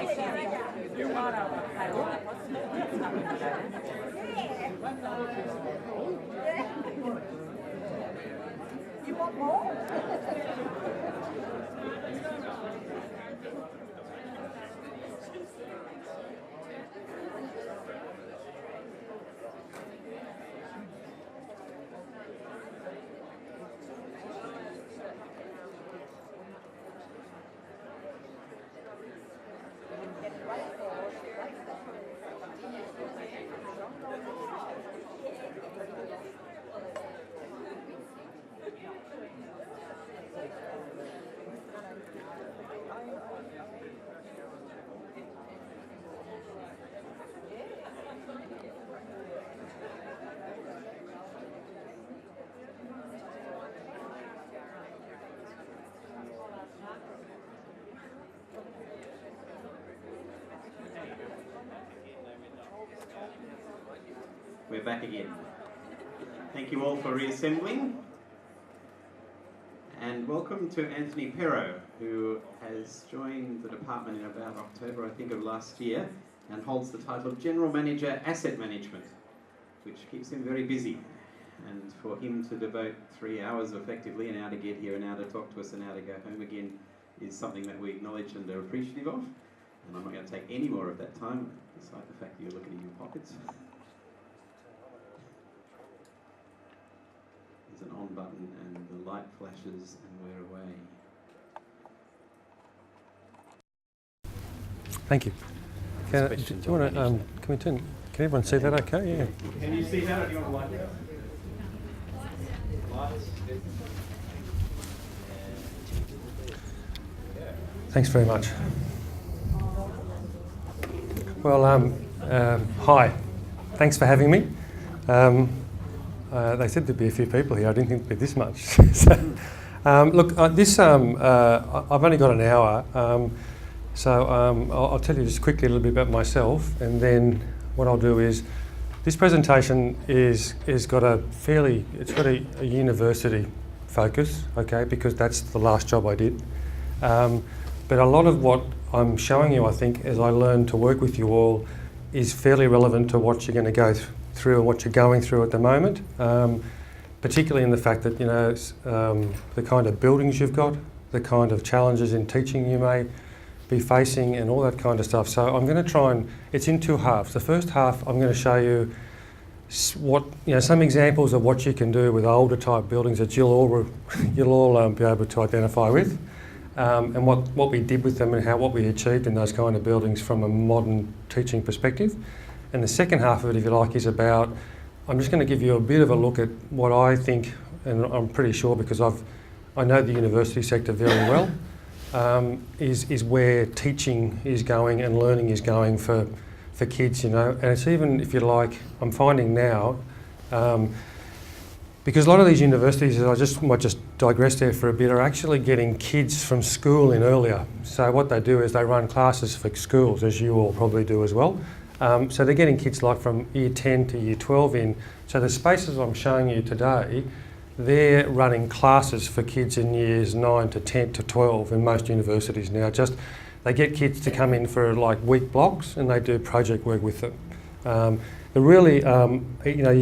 You want more? We're back again. Thank you all for reassembling. And welcome to Anthony Perrau, who has joined the department in about October, I think, of last year, and holds the title of General Manager Asset Management, which keeps him very busy. And for him to devote 3 hours effectively, an hour to get here, an hour to talk to us, an hour to go home again, is something that we acknowledge and are appreciative of. And I'm not going to take any more of that time, despite the fact that you're looking in your pockets. There's an on button and the light flashes and we're away. Thank you. Can everyone see that okay? Yeah. Can you see that or do you want to light it? Lights. Thanks very much. Well, hi. Thanks for having me. They said there'd be a few people here. I didn't think there'd be this much. Look, I've only got an hour, I'll tell you just quickly a little bit about myself, and then what I'll do is, this presentation is got a university focus, okay, because that's the last job I did. But a lot of what I'm showing you, I think, as I learn to work with you all, is fairly relevant to what you're going to go through and what you're going through at the moment, particularly in the fact that, you know, the kind of buildings you've got, the kind of challenges in teaching you may be facing and all that kind of stuff. So I'm going to try and, it's in two halves. The first half I'm going to show you some examples of what you can do with older type buildings that you'll all be able to identify with, and what we did with them and what we achieved in those kind of buildings from a modern teaching perspective. And the second half of it, if you like, is about, I'm just going to give you a bit of a look at what I think, and I'm pretty sure because I know the university sector very well, is where teaching is going and learning is going for kids, you know. And it's even, if you like, I'm finding now, because a lot of these universities, I might just digress there for a bit, are actually getting kids from school in earlier. So what they do is they run classes for schools, as you all probably do as well. So they're getting kids like from year 10 to year 12 in. So the spaces I'm showing you today, they're running classes for kids in years 9 to 10 to 12 in most universities now. Just they get kids to come in for like week blocks and they do project work with them. They're really,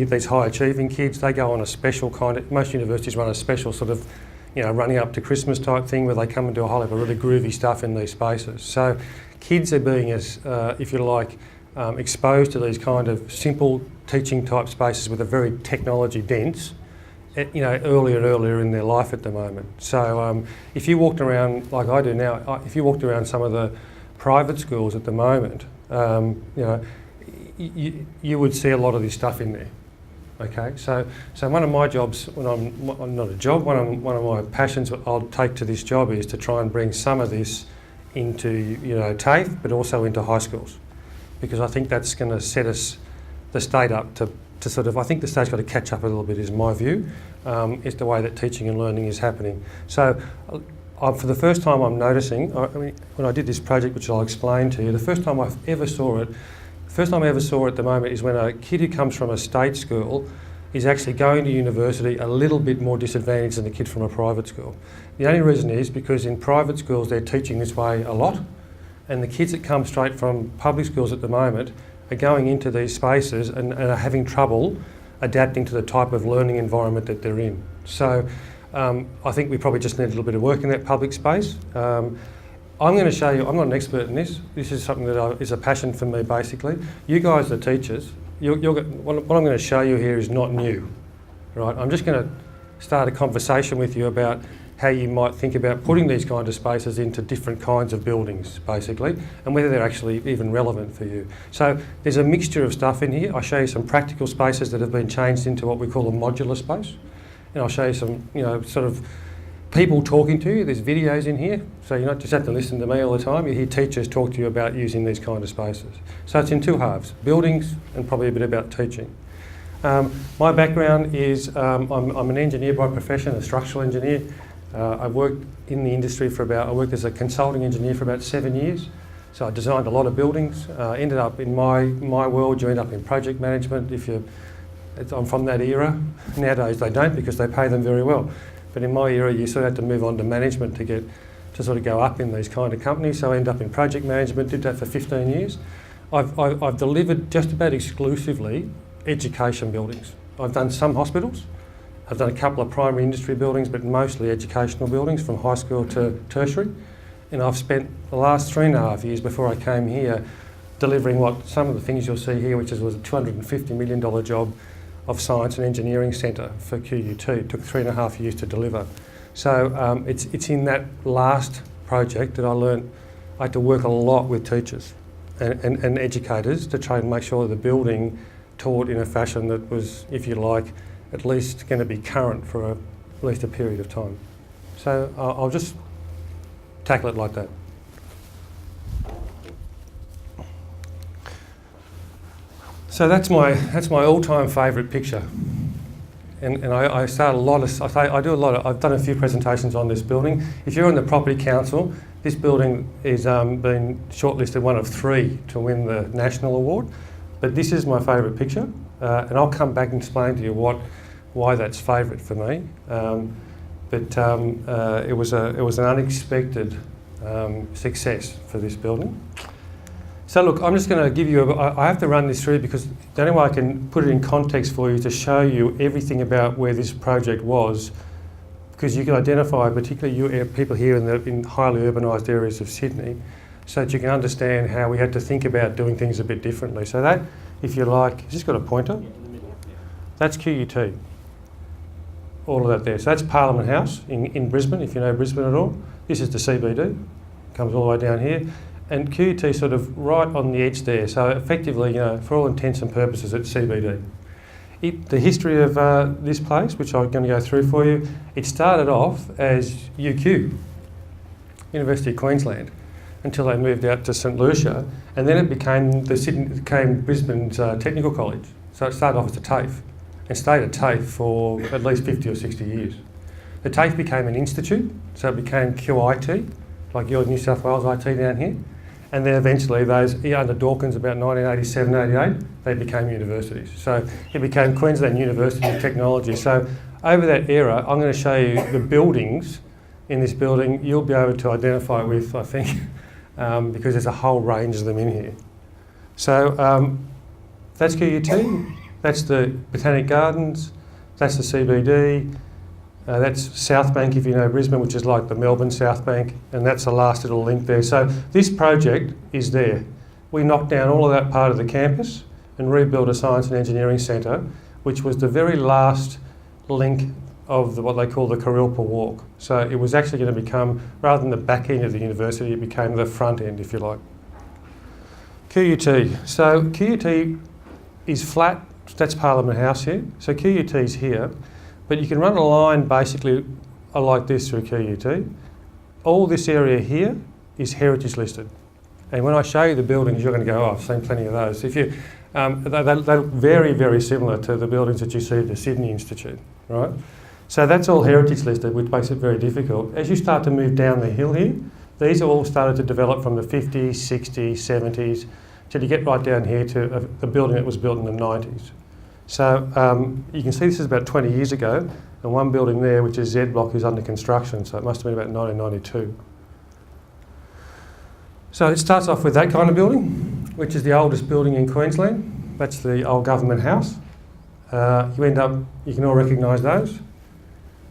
these high achieving kids, they go on a special kind of, most universities run a special sort of, running up to Christmas type thing where they come and do a whole heap of really groovy stuff in these spaces. So kids are being, if you like, exposed to these kind of simple teaching type spaces with a very technology dense, earlier and earlier in their life at the moment. So if you walked around, like I do now, if you walked around some of the private schools at the moment, you would see a lot of this stuff in there. Okay, so one of my jobs, when I'm not a job, one of my passions I'll take to this job is to try and bring some of this into TAFE, but also into high schools, because I think that's going to set us the state up to sort of, I think the state's got to catch up a little bit, is my view. It's the way that teaching and learning is happening. So for the first time I'm noticing, when I did this project, which I'll explain to you, the first time I ever saw it at the moment is when a kid who comes from a state school is actually going to university a little bit more disadvantaged than a kid from a private school. The only reason is because in private schools they're teaching this way a lot, And the kids that come straight from public schools at the moment are going into these spaces and are having trouble adapting to the type of learning environment that they're in. So I think we probably just need a little bit of work in that public space. I'm going to show you, I'm not an expert in this. This is something that is a passion for me, basically. You guys are teachers. What I'm going to show you here is not new, right? I'm just going to start a conversation with you about how you might think about putting these kind of spaces into different kinds of buildings, basically, and whether they're actually even relevant for you. So there's a mixture of stuff in here. I'll show you some practical spaces that have been changed into what we call a modular space. And I'll show you some, sort of people talking to you. There's videos in here, so you don't just have to listen to me all the time. You hear teachers talk to you about using these kind of spaces. So it's in two halves, buildings and probably a bit about teaching. My background is, I'm an engineer by profession, a structural engineer. I've worked in the industry I worked as a consulting engineer for about 7 years. So I designed a lot of buildings, ended up in my world, you end up in project management I'm from that era. Nowadays they don't because they pay them very well. But in my era you sort of had to move on to management to sort of go up in these kind of companies. So I ended up in project management, did that for 15 years. I've delivered just about exclusively education buildings. I've done some hospitals. I've done a couple of primary industry buildings, but mostly educational buildings from high school to tertiary. And I've spent the last 3.5 years before I came here delivering some of the things you'll see here, which was a $250 million job of Science and Engineering Centre for QUT. It took 3.5 years to deliver. So it's in that last project that I had to work a lot with teachers and educators to try and make sure that the building taught in a fashion that was, if you like, at least going to be current for at least a period of time. So I'll just tackle it like that. So that's my all-time favourite picture, and I've done a few presentations on this building. If you're in the Property Council, this building is been shortlisted one of 3 to win the national award. But this is my favourite picture, and I'll come back and explain to you why that's favourite for me. It was an unexpected success for this building. So look, I'm just going to give you, I have to run this through because the only way I can put it in context for you to show you everything about where this project was, because you can identify particularly people here in highly urbanised areas of Sydney, so that you can understand how we had to think about doing things a bit differently. So that, if you like, has this got a pointer? That's QUT. All of that there. So that's Parliament House in Brisbane, if you know Brisbane at all. This is the CBD, comes all the way down here. And QUT sort of right on the edge there. So effectively, for all intents and purposes, it's CBD. The history of this place, which I'm going to go through for you, it started off as UQ, University of Queensland, until they moved out to St Lucia, and then it became Brisbane's Technical College. So it started off as a TAFE, and stayed at TAFE for at least 50 or 60 years. The TAFE became an institute, so it became QIT, like your New South Wales IT down here, and then eventually under Dawkins about 1987, 88, they became universities. So it became Queensland University of Technology. So over that era, I'm going to show you the buildings in this building you'll be able to identify with, I think, because there's a whole range of them in here. So that's QUT, that's the Botanic Gardens, that's the CBD, that's South Bank, if you know Brisbane, which is like the Melbourne South Bank, and that's the last little link there. So this project is there. We knocked down all of that part of the campus and rebuilt a Science and Engineering Centre, which was the very last link of what they call the Carilpa Walk. So it was actually going to become, rather than the back end of the university, it became the front end, if you like. QUT. So QUT is flat, that's Parliament House here. So QUT is here, but you can run a line basically like this through QUT. All this area here is heritage listed. And when I show you the buildings, you're going to go, oh, I've seen plenty of those. If you, they're very, very similar to the buildings that you see at the Sydney Institute, right? So that's all heritage listed, which makes it very difficult. As you start to move down the hill here, these are all started to develop from the 50s, 60s, 70s, till you get right down here to a building that was built in the 90s. So you can see this is about 20 years ago, and one building there, which is Z Block, is under construction, so it must have been about 1992. So it starts off with that kind of building, which is the oldest building in Queensland. That's the old government house. You can all recognise those.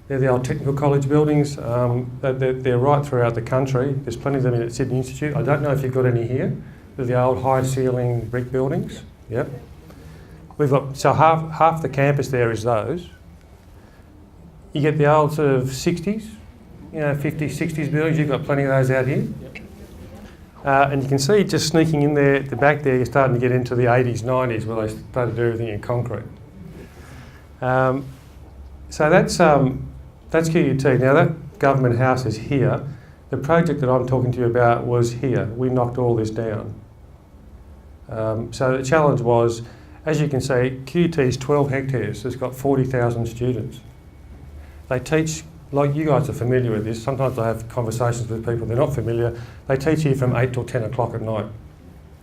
They're the old technical college buildings. They're right throughout the country. There's plenty of them at Sydney Institute. I don't know if you've got any here. They're the old high ceiling brick buildings. Yep. We've got, so half the campus there is those. You get the old sort of 60s, 50s, 60s buildings. You've got plenty of those out here. Yep. And you can see just sneaking in there, at the back there, you're starting to get into the 80s, 90s, where they started to do everything in concrete. So that's QUT. Now that government house is here. The project that I'm talking to you about was here. We knocked all this down. So the challenge was, as you can see, QUT is 12 hectares. It's got 40,000 students. They teach, like you guys are familiar with this, sometimes I have conversations with people they're not familiar. They teach here from 8 till 10 o'clock at night.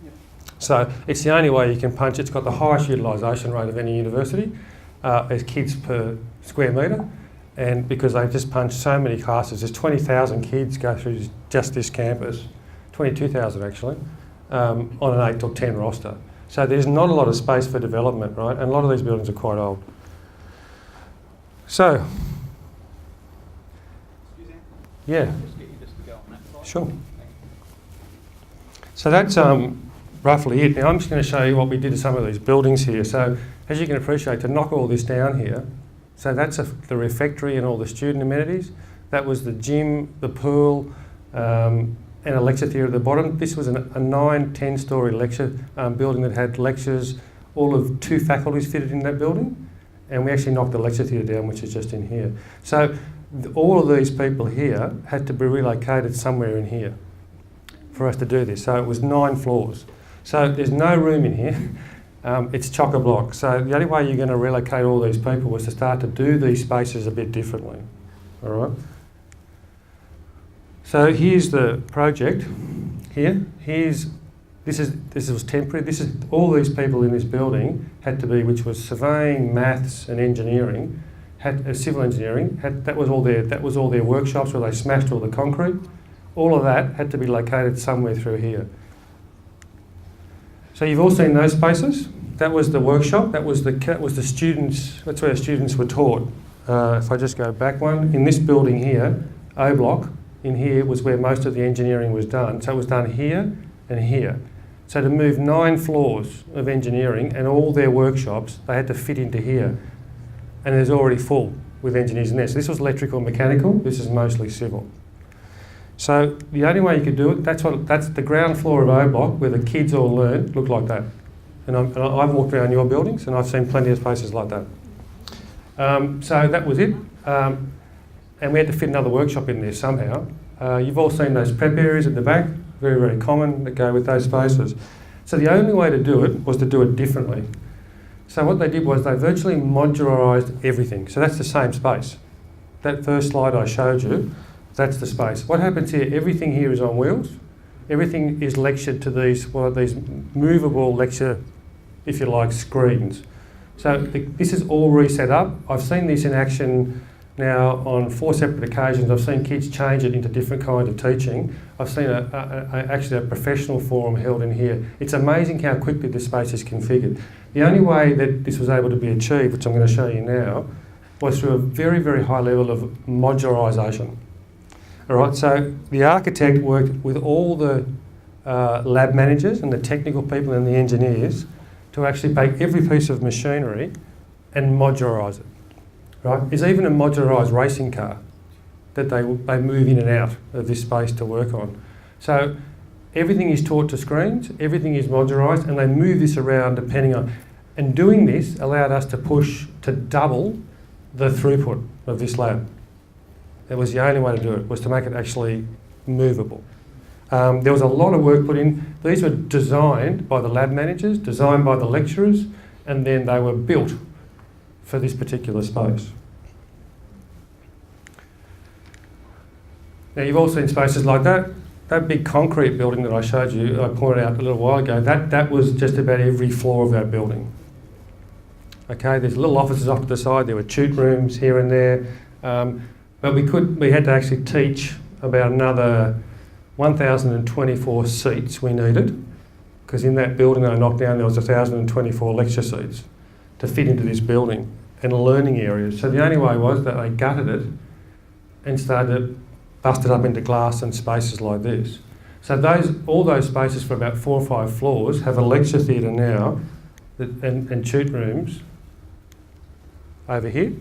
Yep. So it's the only way you can punch. It's got the highest utilisation rate of any university as kids per square metre, and because they just punch so many classes. There's 20,000 kids go through just this campus, 22,000 actually, on an 8 till 10 roster. So there's not a lot of space for development, right? And a lot of these buildings are quite old. So, yeah. Sure. So that's roughly it. Now I'm just going to show you what we did to some of these buildings here. So as you can appreciate, to knock all this down here, so that's the refectory and all the student amenities. That was the gym, the pool, and a lecture theatre at the bottom. This was a 9-10 storey lecture building that had lectures, all of 2 faculties fitted in that building. And we actually knocked the lecture theatre down, which is just in here. So all of these people here had to be relocated somewhere in here for us to do this. So it was 9 floors. So there's no room in here. It's chock-a-block. So the only way you're going to relocate all these people was to start to do these spaces a bit differently. All right. So here's the project. This was temporary. This is all these people in this building had to be, which was surveying, maths, and engineering. Civil engineering. That was all their workshops where they smashed all the concrete. All of that had to be located somewhere through here. So you've all seen those spaces. That was the workshop. That was the students. That's where the students were taught. If I just go back one, in this building here, O block, in here was where most of the engineering was done. So it was done here and here. So to move 9 floors of engineering and all their workshops, they had to fit into here. And it's already full with engineers in there. So this was electrical and mechanical. This is mostly civil. So the only way you could do it, that's the ground floor of O block where the kids all learn, looked like that. And I've walked around your buildings and I've seen plenty of spaces like that. So that was it. And we had to fit another workshop in there somehow. You've all seen those prep areas at the back, very, very common, that go with those spaces. So the only way to do it was to do it differently. So what they did was they virtually modularised everything. So that's the same space. That first slide I showed you, that's the space. What happens here, everything here is on wheels. Everything is lectured to these movable lecture, if you like, screens. So this is all reset up. I've seen this in action now on 4 separate occasions. I've seen kids change it into different kinds of teaching. I've seen actually a professional forum held in here. It's amazing how quickly this space is configured. The only way that this was able to be achieved, which I'm going to show you now, was through a very, very high level of modularisation. All right, so the architect worked with all the lab managers and the technical people and the engineers to actually take every piece of machinery and modularise it. Right? There's even a modularised racing car that they move in and out of this space to work on. So everything is taught to screens, everything is modularised, and they move this around depending on... And doing this allowed us to push to double the throughput of this lab. That was the only way to do it, was to make it actually movable. There was a lot of work put in. These were designed by the lab managers, designed by the lecturers, and then they were built for this particular space. Now you've all seen spaces like that. That big concrete building that I showed you, I pointed out a little while ago, that was just about every floor of that building. Okay, there's little offices off to the side, there were tute rooms here and there, but we had to actually teach about another 1,024 seats we needed, because in that building I knocked down there was 1,024 lecture seats to fit into this building and learning areas. So the only way was that they gutted it and started to bust it up into glass and spaces like this. So all those spaces for about 4 or 5 floors have a lecture theatre now and tute rooms over here,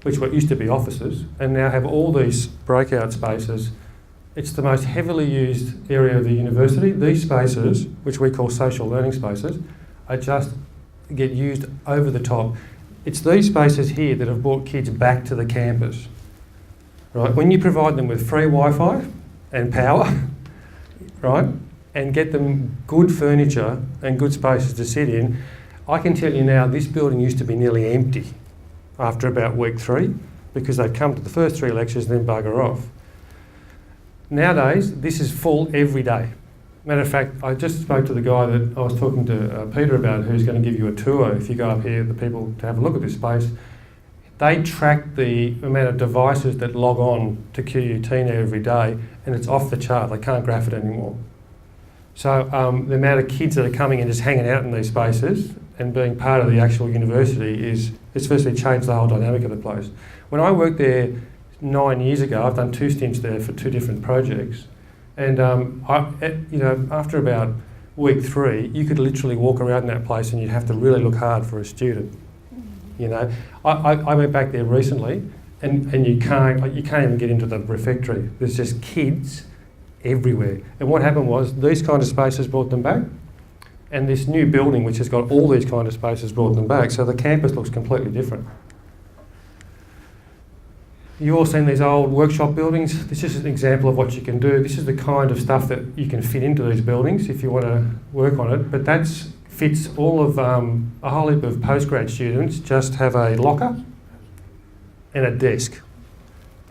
which used to be offices, and now have all these breakout spaces. It's the most heavily used area of the university. These spaces, which we call social learning spaces, get used over the top. It's these spaces here that have brought kids back to the campus. Right? When you provide them with free Wi-Fi and power, right, and get them good furniture and good spaces to sit in, I can tell you now this building used to be nearly empty after about week 3 because they'd come to the first 3 lectures and then bugger off. Nowadays, this is full every day. Matter of fact, I just spoke to the guy that I was talking to Peter about, who's going to give you a tour if you go up here, the people to have a look at this space. They track the amount of devices that log on to QUT now every day, and it's off the chart. They can't graph it anymore. So the amount of kids that are coming and just hanging out in these spaces and being part of the actual university it's firstly changed the whole dynamic of the place. When I worked there 9 years ago, I've done 2 stints there for 2 different projects, and after about week 3, you could literally walk around that place and you'd have to really look hard for a student. You know, I went back there recently, and you can't even get into the refectory. There's just kids everywhere. And what happened was these kind of spaces brought them back, and this new building, which has got all these kind of spaces, brought them back. So the campus looks completely different. You've all seen these old workshop buildings. This is an example of what you can do. This is the kind of stuff that you can fit into these buildings if you want to work on it. But that fits all of a whole heap of postgrad students. Just have a locker and a desk,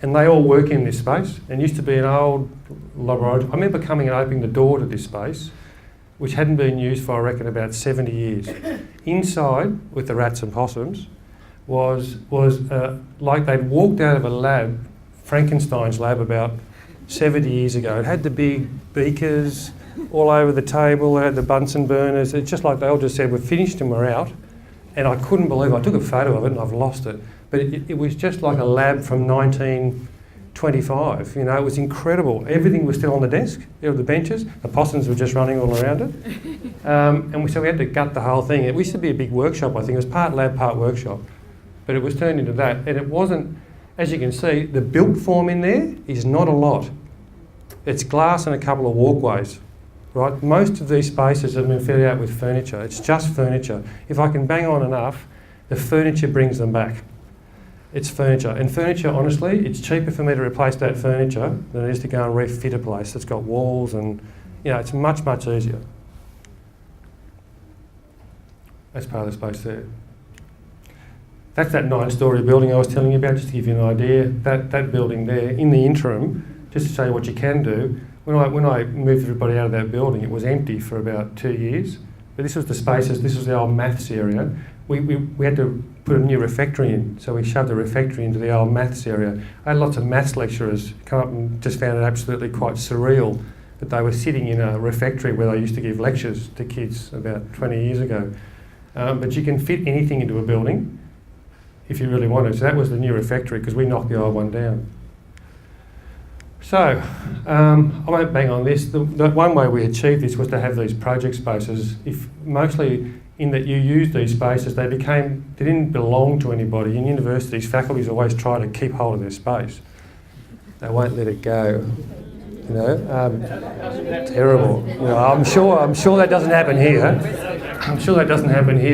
and they all work in this space. And used to be an old laboratory. I remember coming and opening the door to this space, which hadn't been used for, I reckon, about 70 years. Inside, with the rats and possums, was like they'd walked out of a lab, Frankenstein's lab, about 70 years ago. It had the big beakers all over the table, it had the Bunsen burners. It's just like they all just said, we're finished and we're out. And I couldn't believe it. I took a photo of it and I've lost it. But it was just like a lab from 1925. You know, it was incredible. Everything was still on the desk, the benches. The possums were just running all around it. So we had to gut the whole thing. It used to be a big workshop, I think. It was part lab, part workshop. But it was turned into that. And it wasn't, as you can see, the built form in there is not a lot. It's glass and a couple of walkways, right? Most of these spaces have been fitted out with furniture. It's just furniture. If I can bang on enough, the furniture brings them back. It's furniture. And furniture, honestly, it's cheaper for me to replace that furniture than it is to go and refit a place that's got walls and, you know, it's much, much easier. That's part of the space there. That's that 9-storey building I was telling you about, just to give you an idea. That building there, in the interim, just to show you what you can do, when I moved everybody out of that building, it was empty for about 2 years. But this was the spaces, this was the old maths area. We had to put a new refectory in, so we shoved the refectory into the old maths area. I had lots of maths lecturers come up and just found it absolutely quite surreal that they were sitting in a refectory where they used to give lectures to kids about 20 years ago. But you can fit anything into a building if you really wanted. So that was the new refectory because we knocked the old one down. So, I won't bang on this. The one way we achieved this was to have these project spaces. Mostly in that you use these spaces, they didn't belong to anybody. In universities, faculties always try to keep hold of their space. They won't let it go. You know, terrible. You know, I'm sure that doesn't happen here.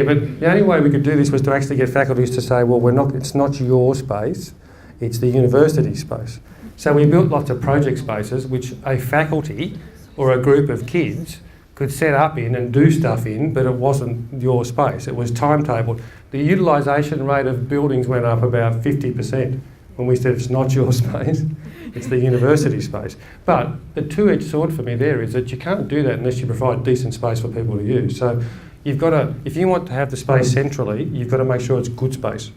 But the only way we could do this was to actually get faculties to say, well, it's not your space, it's the university space. So we built lots of project spaces which a faculty or a group of kids could set up in and do stuff in, but it wasn't your space. It was timetabled. The utilisation rate of buildings went up about 50% when we said it's not your space, it's the university space. But the two-edged sword for me there is that you can't do that unless you provide decent space for people to use. So you've got to, if you want to have the space centrally, you've got to make sure it's good space.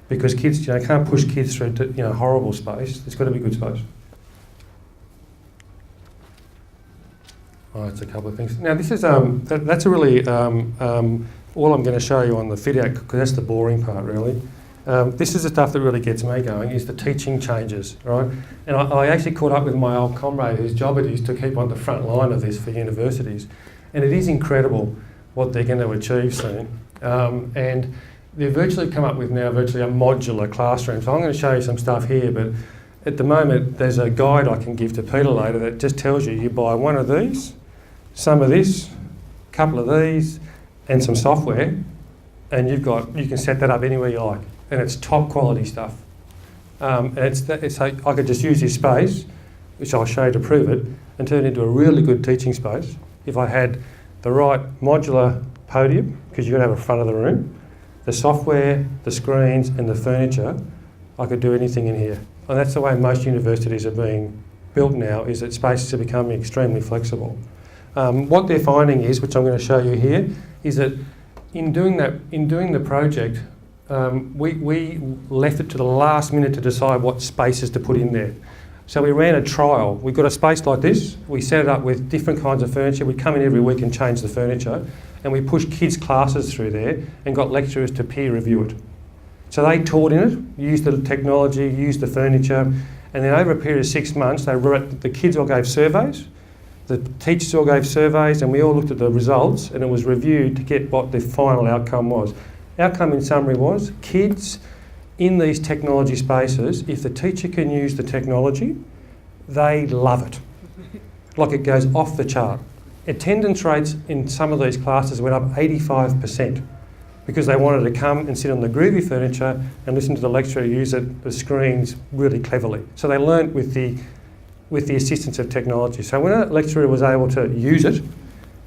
Because kids, you know, can't push kids through to, you know, horrible space. It's got to be good space. Oh, it's a couple of things. Now this is that's a really all I'm going to show you on the fit out, because that's the boring part really. This is the stuff that really gets me going, is the teaching changes, right? And I actually caught up with my old comrade whose job it is to keep on the front line of this for universities. And it is incredible what they're going to achieve soon. And they've virtually come up with now virtually a modular classroom. So I'm going to show you some stuff here, but at the moment there's a guide I can give to Peter later that just tells you buy one of these, some of this, a couple of these, and some software, and you can set that up anywhere you like. And it's top quality stuff. And I could just use this space, which I'll show you to prove it, and turn it into a really good teaching space if I had the right modular podium, because you've got to have a front of the room, the software, the screens and the furniture. I could do anything in here. And that's the way most universities are being built now, is that spaces are becoming extremely flexible. What they're finding is, which I'm going to show you here, is that in doing the project, we left it to the last minute to decide what spaces to put in there. So we ran a trial. We got a space like this. We set it up with different kinds of furniture. We'd come in every week and change the furniture. And we pushed kids' classes through there and got lecturers to peer review it. So they taught in it, used the technology, used the furniture, and then over a period of 6 months, the kids all gave surveys, the teachers all gave surveys, and we all looked at the results, and it was reviewed to get what the final outcome was. Outcome in summary was, kids in these technology spaces, if the teacher can use the technology, they love it. Like, it goes off the chart. Attendance rates in some of these classes went up 85% because they wanted to come and sit on the groovy furniture and listen to the lecturer use the screens really cleverly. So they learnt with the assistance of technology. So when a lecturer was able to use it,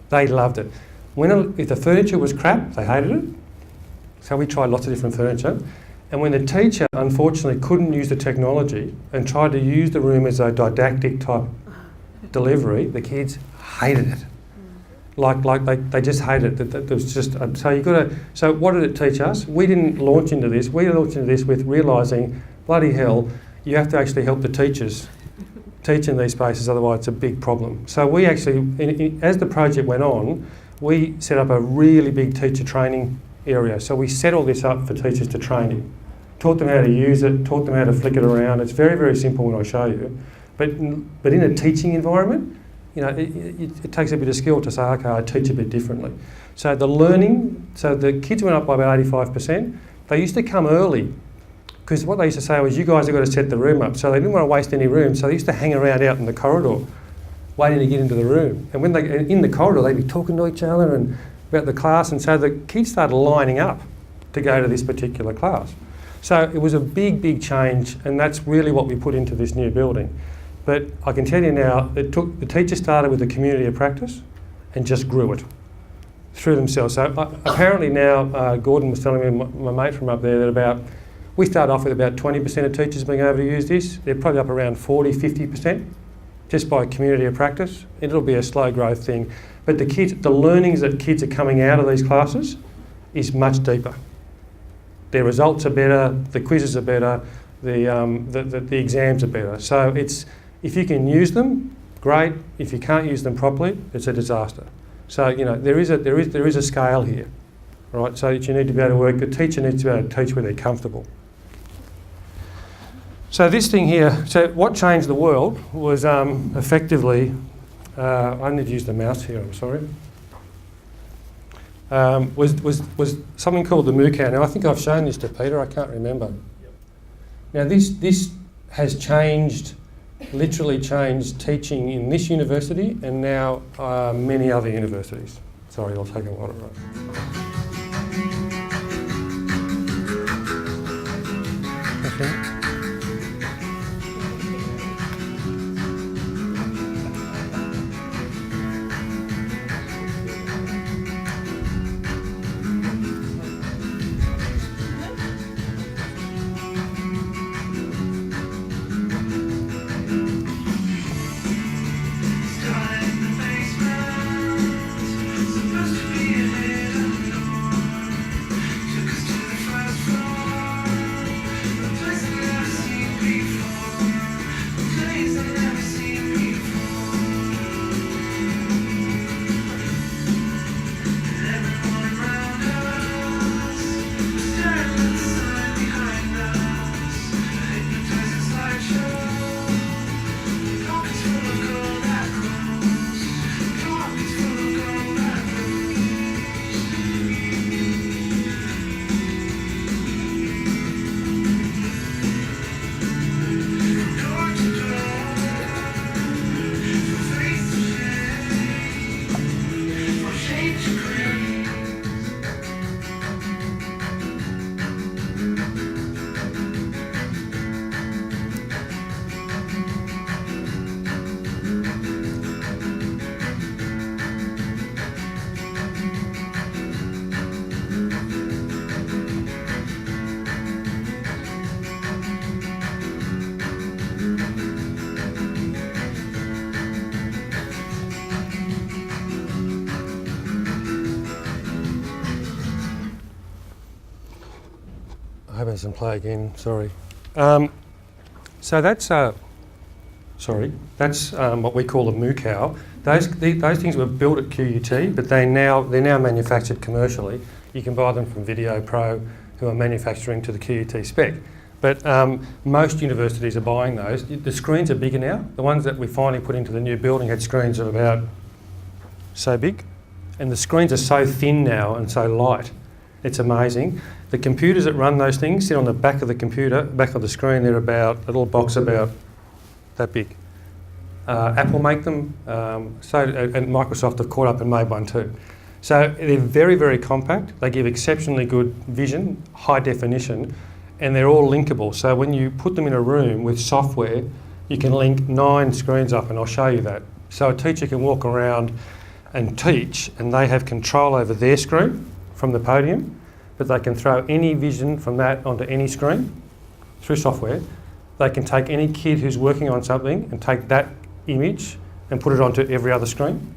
they loved it. If the furniture was crap, they hated it. So we tried lots of different furniture. And when the teacher, unfortunately, couldn't use the technology and tried to use the room as a didactic type delivery, the kids hated it. They just hated it. There was just so what did it teach us? We didn't launch into this. We launched into this with realising, bloody hell, you have to actually help the teachers teach in these spaces, otherwise it's a big problem. So we actually, as the project went on, we set up a really big teacher training area. So we set all this up for teachers to train in. Taught them how to use it, taught them how to flick it around. It's very, very simple when I show you. But in a teaching environment, it takes a bit of skill to say, okay, I teach a bit differently. So the kids went up by about 85%. They used to come early, because what they used to say was, you guys have got to set the room up. So they didn't want to waste any room, so they used to hang around out in the corridor, waiting to get into the room. And when in the corridor, they'd be talking to each other and about the class, and so the kids started lining up to go to this particular class. So it was a big, big change, and that's really what we put into this new building. But I can tell you now, the teachers started with a community of practice and just grew it through themselves. So apparently now, Gordon was telling me, my mate from up there, that we started off with about 20% of teachers being able to use this. They're probably up around 40, 50% just by community of practice. It'll be a slow growth thing. But the learnings that kids are coming out of these classes is much deeper. Their results are better, the quizzes are better, the exams are better. So if you can use them, great. If you can't use them properly, it's a disaster. So there is a scale here, right? So that you need to be able to work. The teacher needs to be able to teach where they're comfortable. So this thing here. So what changed the world was effectively. I need to use the mouse here. I'm sorry. Was something called the MOOC. Now I think I've shown this to Peter. I can't remember. Yep. Now this has changed. Literally changed teaching in this university and now many other universities. Sorry, I'll take a while to write. Okay. doesn't play again, sorry. So that's what we call a moo-cow. Those things were built at QUT, but they're now manufactured commercially. You can buy them from Video Pro, who are manufacturing to the QUT spec. But most universities are buying those. The screens are bigger now. The ones that we finally put into the new building had screens of about so big. And the screens are so thin now and so light. It's amazing. The computers that run those things sit on the back of the computer, back of the screen. They're about a little box about that big. Apple make them, and Microsoft have caught up and made one too. So they're very, very compact. They give exceptionally good vision, high definition, and they're all linkable. So when you put them in a room with software, you can link 9 screens up, and I'll show you that. So a teacher can walk around and teach, and they have control over their screen from the podium, but they can throw any vision from that onto any screen through software. They can take any kid who's working on something and take that image and put it onto every other screen.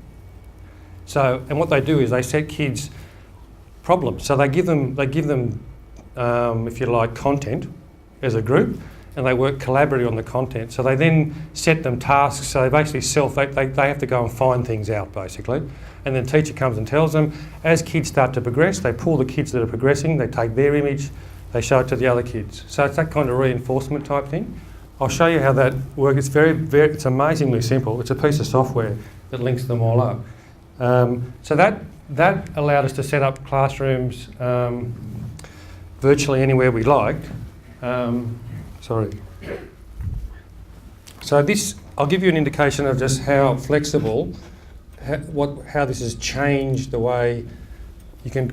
So, and what they do is they set kids problems. So they give them, if you like, content as a group, and they work collaboratively on the content. So they then set them tasks. So they basically they have to go and find things out basically, and then the teacher comes and tells them. As kids start to progress, they pull the kids that are progressing. They take their image, they show it to the other kids. So it's that kind of reinforcement type thing. I'll show you how that works. It's amazingly simple. It's a piece of software that links them all up. So that allowed us to set up classrooms virtually anywhere we liked. So this, I'll give you an indication of just how flexible, how this has changed the way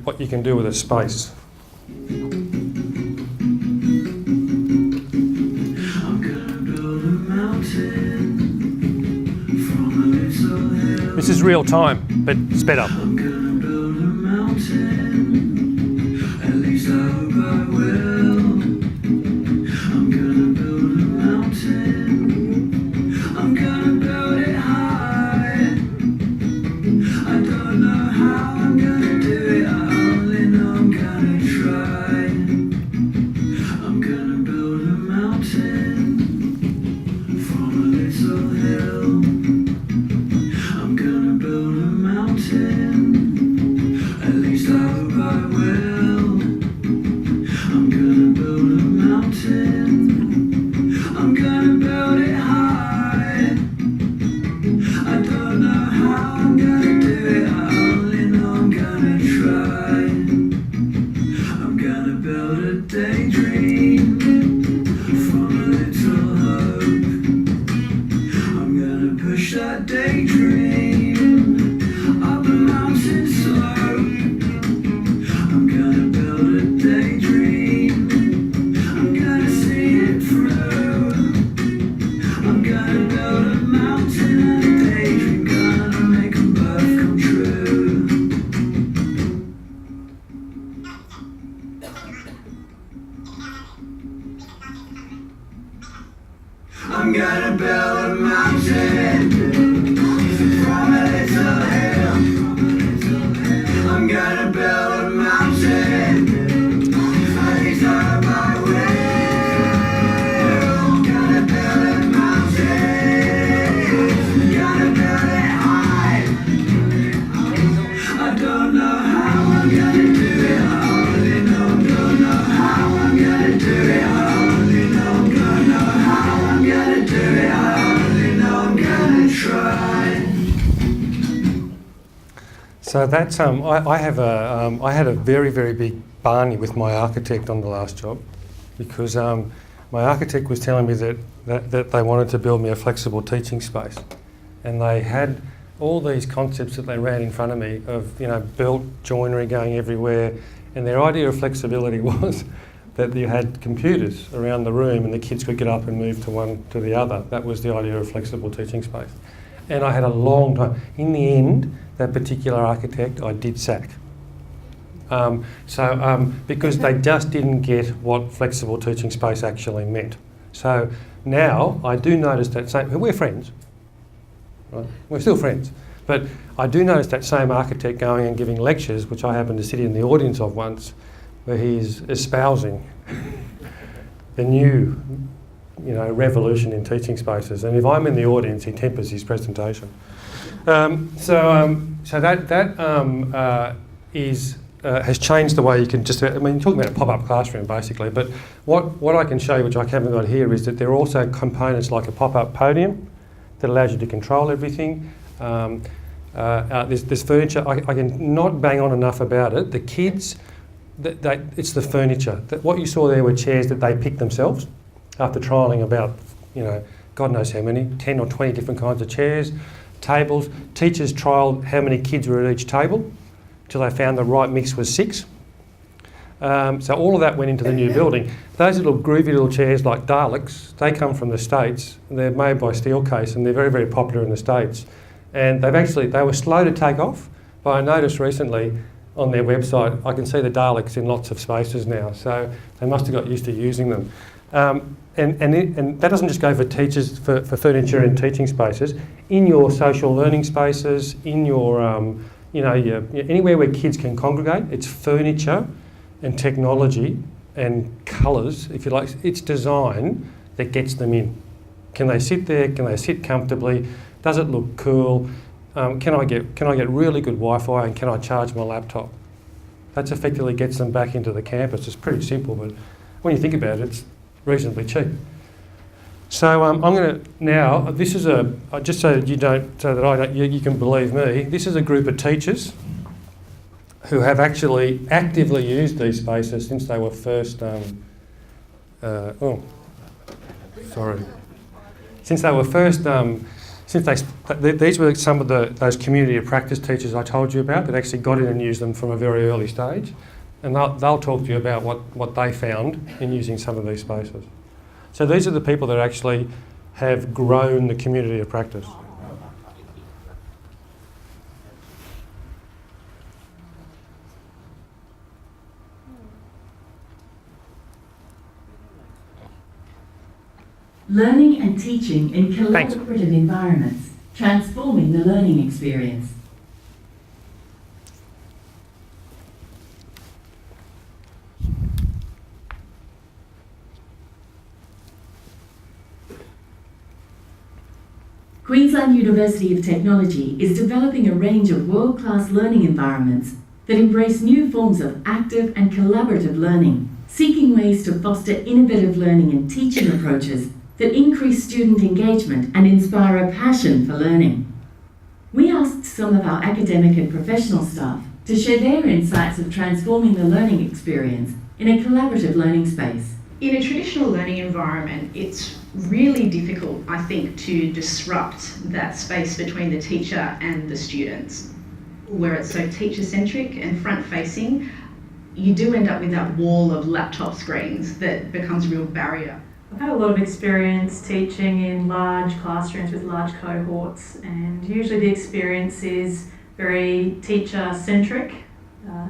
what you can do with a space. This is real time, but sped up. I'm gonna build a mountain, at least I hope I will. I'm gonna build a mountain, I'm gonna build it high. I don't know how I'm gonna do it, I only know I'm gonna try. I'm gonna build a mountain from a little hill. I'm gonna build a mountain, at least I hope I will. I'm gonna build a mountain, I'm gonna build it high. I don't know how I'm gonna do it, I only know I'm gonna try. I'm gonna build a daydream from a little hope. I'm gonna push that daydream up a mountain slope. I'm gonna build a daydream, I'm gonna see it through. I'm gonna build a mountain and a daydream, gonna make them both come true. I'm gonna build a mountain from a little hill. I'm gonna build a mountain, at least I hope I will. Gonna build a mountain, gonna build it high. I don't know how I'm gonna do it, I only know I'm gonna know how I'm gonna do it. I only know I'm gonna know how I'm gonna do it. I only know I'm gonna try. So that's I had a very, very big barney with my architect on the last job, because my architect was telling me that they wanted to build me a flexible teaching space, and they had all these concepts that they ran in front of me of belt joinery going everywhere, and their idea of flexibility was that you had computers around the room and the kids could get up and move to one to the other. That was the idea of flexible teaching space. And I had a long time. In the end, that particular architect I did sack. Because they just didn't get what flexible teaching space actually meant. So now I do notice that we're friends, right? We're still friends. But I do notice that same architect going and giving lectures, which I happened to sit in the audience of once, where he's espousing the new, revolution in teaching spaces. And if I'm in the audience, he tempers his presentation. So that has changed the way you can just, you're talking about a pop-up classroom basically, but what I can show you, which I haven't got here, is that there are also components like a pop-up podium that allows you to control everything. There's furniture. I can not bang on enough about it. The kids, it's the furniture. What you saw there were chairs that they picked themselves after trialling about, God knows how many, 10 or 20 different kinds of chairs, tables. Teachers trialled how many kids were at each table till they found the right mix was 6. So all of that went into the new building. Those little groovy little chairs like Daleks, they come from the States. They're made by Steelcase and they're very, very popular in the States. And they were slow to take off, but I noticed recently on their website, I can see the Daleks in lots of spaces now. So they must have got used to using them. And that doesn't just go for teachers, for furniture in teaching spaces. In your social learning spaces, in your, anywhere where kids can congregate, it's furniture and technology and colours, if you like. It's design that gets them in. Can they sit there? Can they sit comfortably? Does it look cool? Can I get really good Wi-Fi and can I charge my laptop? That effectively gets them back into the campus. It's pretty simple, but when you think about it, it's reasonably cheap. So I'm going to now. This is just so that you can believe me. This is a group of teachers who have actually actively used these spaces since they were first. Since they were first. These were some of those community of practice teachers I told you about that actually got in and used them from a very early stage, and they'll talk to you about what they found in using some of these spaces. So these are the people that actually have grown the community of practice. Learning and teaching in collaborative environments, transforming the learning experience. Queensland University of Technology is developing a range of world-class learning environments that embrace new forms of active and collaborative learning, seeking ways to foster innovative learning and teaching approaches that increase student engagement and inspire a passion for learning. We asked some of our academic and professional staff to share their insights of transforming the learning experience in a collaborative learning space. In a traditional learning environment, it's really difficult, I think, to disrupt that space between the teacher and the students. Where it's so teacher-centric and front-facing, you do end up with that wall of laptop screens that becomes a real barrier. I've had a lot of experience teaching in large classrooms with large cohorts, and usually the experience is very teacher-centric.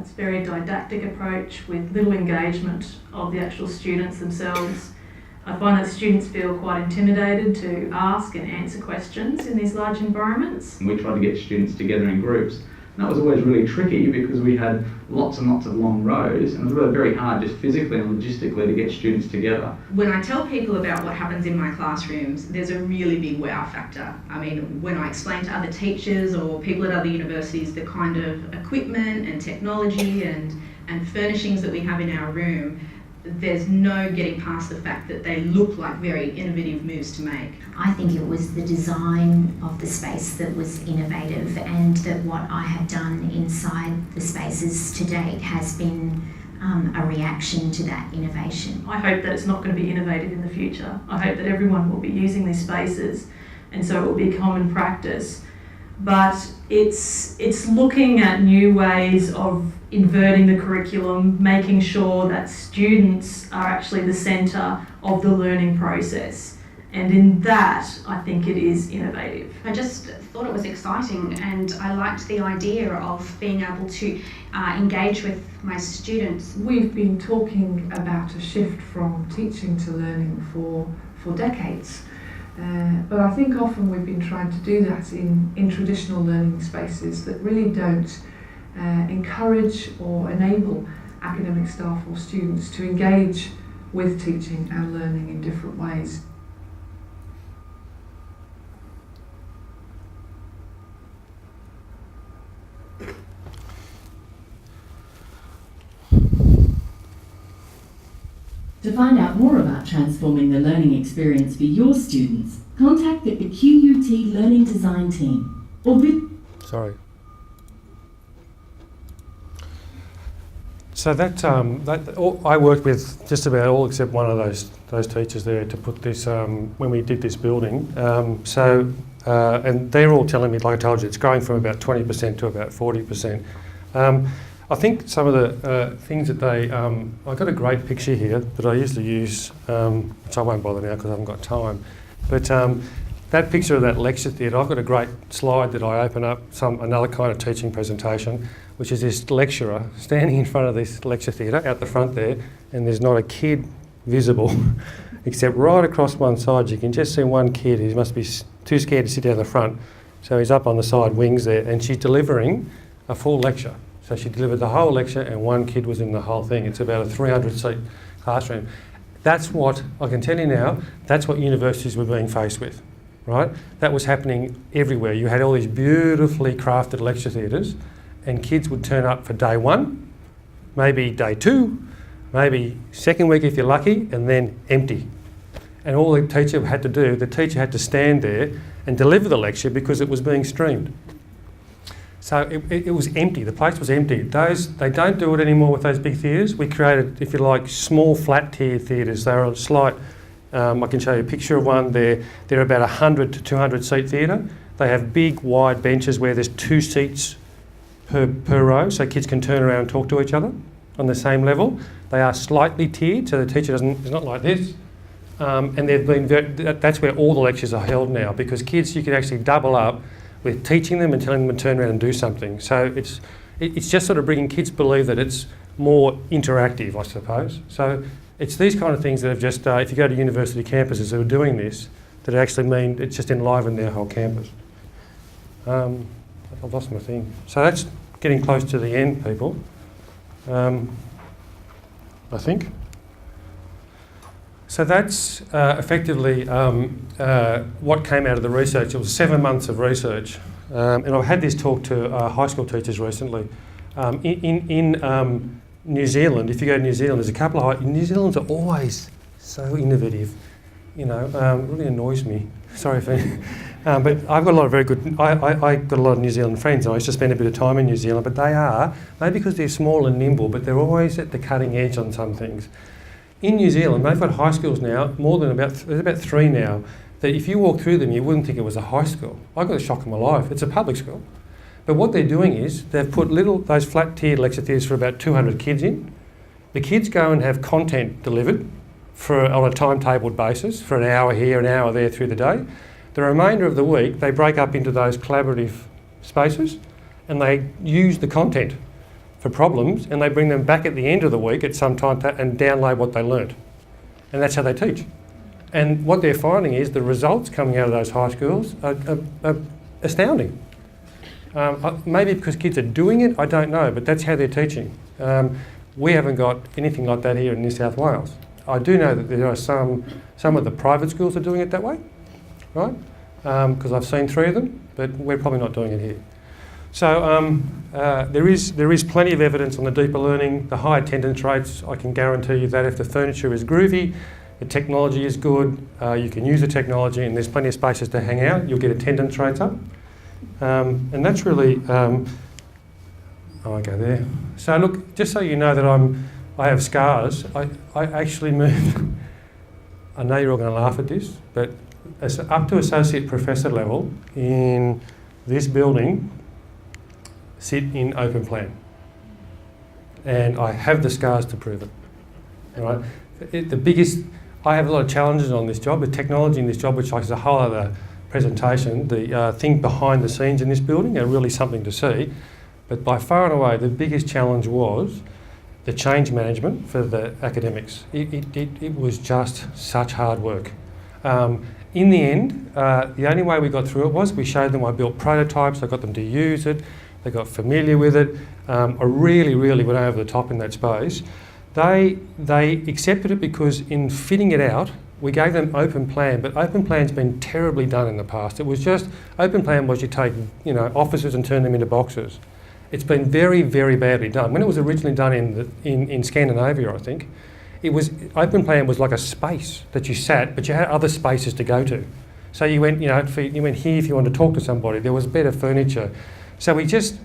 It's a very didactic approach with little engagement of the actual students themselves. I find that students feel quite intimidated to ask and answer questions in these large environments. We tried to get students together in groups. And that was always really tricky because we had lots and lots of long rows, and it was really very hard just physically and logistically to get students together. When I tell people about what happens in my classrooms, there's a really big wow factor. I mean, when I explain to other teachers or people at other universities the kind of equipment and technology and furnishings that we have in our room, there's no getting past the fact that they look like very innovative moves to make. I think it was the design of the space that was innovative, and that what I have done inside the spaces to date has been a reaction to that innovation. I hope that it's not going to be innovative in the future. I hope that everyone will be using these spaces, and so it will be common practice. But it's looking at new ways of inverting the curriculum, making sure that students are actually the centre of the learning process. And in that, I think it is innovative. I just thought it was exciting, and I liked the idea of being able to engage with my students. We've been talking about a shift from teaching to learning for decades. But I think often we've been trying to do that in traditional learning spaces that really don't encourage or enable academic staff or students to engage with teaching and learning in different ways. To find out more about transforming the learning experience for your students, contact the QUT Learning Design team or Sorry. So I worked with just about all except one of those teachers there to put this when we did this building. And they're all telling me, like I told you, it's growing from about 20% to about 40%. I think some of the things that I've got a great picture here that I usually use, which I won't bother now because I haven't got time. But that picture of that lecture theatre, I've got a great slide that I open up, another kind of teaching presentation, which is this lecturer standing in front of this lecture theatre out the front there, and there's not a kid visible, except right across one side you can just see one kid who must be too scared to sit down the front. So he's up on the side wings there, and she's delivering a full lecture. So she delivered the whole lecture and one kid was in the whole thing. It's about a 300-seat classroom. That's what, I can tell you now, that's what universities were being faced with, right? That was happening everywhere. You had all these beautifully crafted lecture theatres and kids would turn up for day one, maybe day two, maybe second week if you're lucky, and then empty. And all the teacher had to do, the teacher had to stand there and deliver the lecture because it was being streamed. So it was empty, the place was empty. They don't do it anymore with those big theatres. We created, if you like, small flat tier theatres. They're a slight, I can show you a picture of one. They're about 100 to 200 seat theatre. They have big wide benches where there's 2 seats per row, so kids can turn around and talk to each other on the same level. They are slightly tiered, so the teacher it's not like this. And they've been that's where all the lectures are held now, because kids, you can actually double up with teaching them and telling them to turn around and do something. So it's just sort of bringing kids to believe that it's more interactive, I suppose. So it's these kind of things that have just, if you go to university campuses that are doing this, that actually mean it's just enlivened their whole campus. I've lost my thing. So that's getting close to the end, people. I think. So that's effectively what came out of the research. It was 7 months of research. And I've had this talk to high school teachers recently. In New Zealand, if you go to New Zealand, there's a couple of New Zealanders are always so innovative. You know, really annoys me. Sorry for but I've got a lot of very good, I got a lot of New Zealand friends, and I used to spend a bit of time in New Zealand, but they are, maybe because they're small and nimble, but they're always at the cutting edge on some things. In New Zealand, they've got high schools now, there's about 3 now, that if you walk through them, you wouldn't think it was a high school. I got a shock in my life. It's a public school. But what they're doing is, they've put those flat-tiered lecture theatres for about 200 kids in. The kids go and have content delivered on a timetabled basis for an hour here, an hour there through the day. The remainder of the week, they break up into those collaborative spaces and they use the content for problems, and they bring them back at the end of the week at some time and download what they learnt. And that's how they teach. And what they're finding is the results coming out of those high schools are astounding. Maybe because kids are doing it, I don't know, but that's how they're teaching. We haven't got anything like that here in New South Wales. I do know that there are some of the private schools are doing it that way, right? Because I've seen 3 of them, but we're probably not doing it here. So there is plenty of evidence on the deeper learning, the high attendance rates. I can guarantee you that if the furniture is groovy, the technology is good, you can use the technology, and there's plenty of spaces to hang out, you'll get attendance rates up. And that's really, I won't go there. So look, just so you know that I have scars, I actually moved, I know you're all going to laugh at this, but up to associate professor level in this building, sit in open plan. And I have the scars to prove it. Right? I have a lot of challenges on this job, the technology in this job, which is a whole other presentation. The thing behind the scenes in this building are really something to see. But by far and away, the biggest challenge was the change management for the academics. It was just such hard work. In the end, the only way we got through it was we showed them, I built prototypes, I got them to use it, they got familiar with it. I really, really went over the top in that space. They accepted it because in fitting it out, we gave them open plan, but open plan's been terribly done in the past. It was just, open plan was you take, offices and turn them into boxes. It's been very, very badly done. When it was originally done in Scandinavia, I think, open plan was like a space that you sat, but you had other spaces to go to. So you went, you went here if you wanted to talk to somebody. There was better furniture. So we just,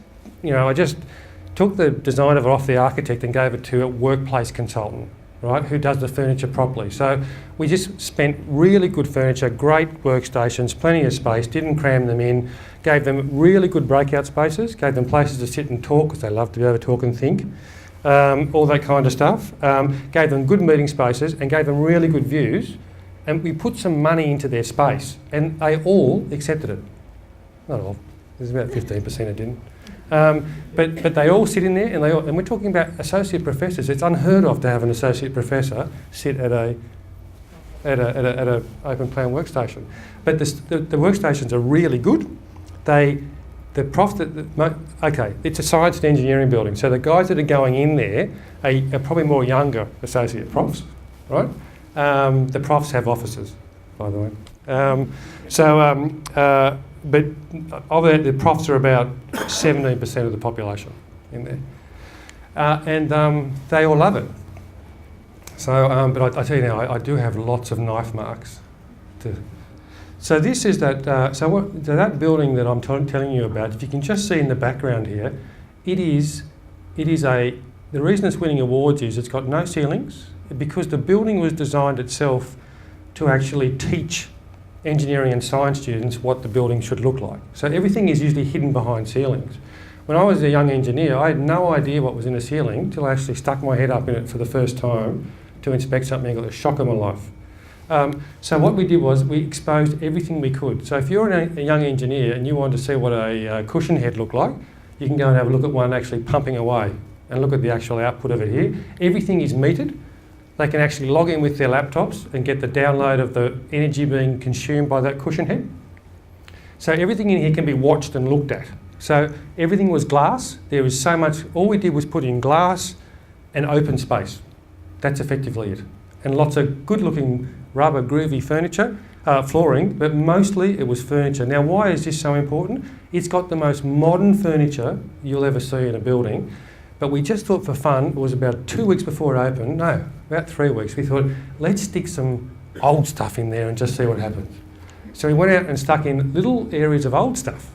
I just took the design of it off the architect and gave it to a workplace consultant, right, who does the furniture properly. So we just spent really good furniture, great workstations, plenty of space, didn't cram them in, gave them really good breakout spaces, gave them places to sit and talk because they love to be able to talk and think, all that kind of stuff. Gave them good meeting spaces and gave them really good views. And we put some money into their space and they all accepted it. Not all, there's about 15% that didn't. But they all sit in there, and we're talking about associate professors. It's unheard of to have an associate professor sit at a open plan workstation. But the workstations are really good. It's a science and engineering building, so the guys that are going in there are probably more younger associate profs, right? The profs have offices, by the way. But of it, the profs are about 17% of the population in there. And they all love it. So, but I tell you now, I do have lots of knife marks. So this is that, so that building that I'm telling you about, if you can just see in the background here, the reason it's winning awards is it's got no ceilings, because the building was designed itself to actually teach engineering and science students what the building should look like. So everything is usually hidden behind ceilings. When I was a young engineer, I had no idea what was in a ceiling until I actually stuck my head up in it for the first time to inspect something. I got the shock of my life. So what we did was we exposed everything we could. So if you're a young engineer and you want to see what a cushion head looked like, you can go and have a look at one actually pumping away and look at the actual output of it here. Everything is metered. They can actually log in with their laptops and get the download of the energy being consumed by that cushion head. So everything in here can be watched and looked at. So everything was glass. There was so much, all we did was put in glass and open space. That's effectively it. And lots of good looking rubber groovy furniture, flooring, but mostly it was furniture. Now why is this so important? It's got the most modern furniture you'll ever see in a building. But we just thought for fun, it was about 2 weeks before it opened, no, about 3 weeks, we thought, let's stick some old stuff in there and just see what happens. So we went out and stuck in little areas of old stuff,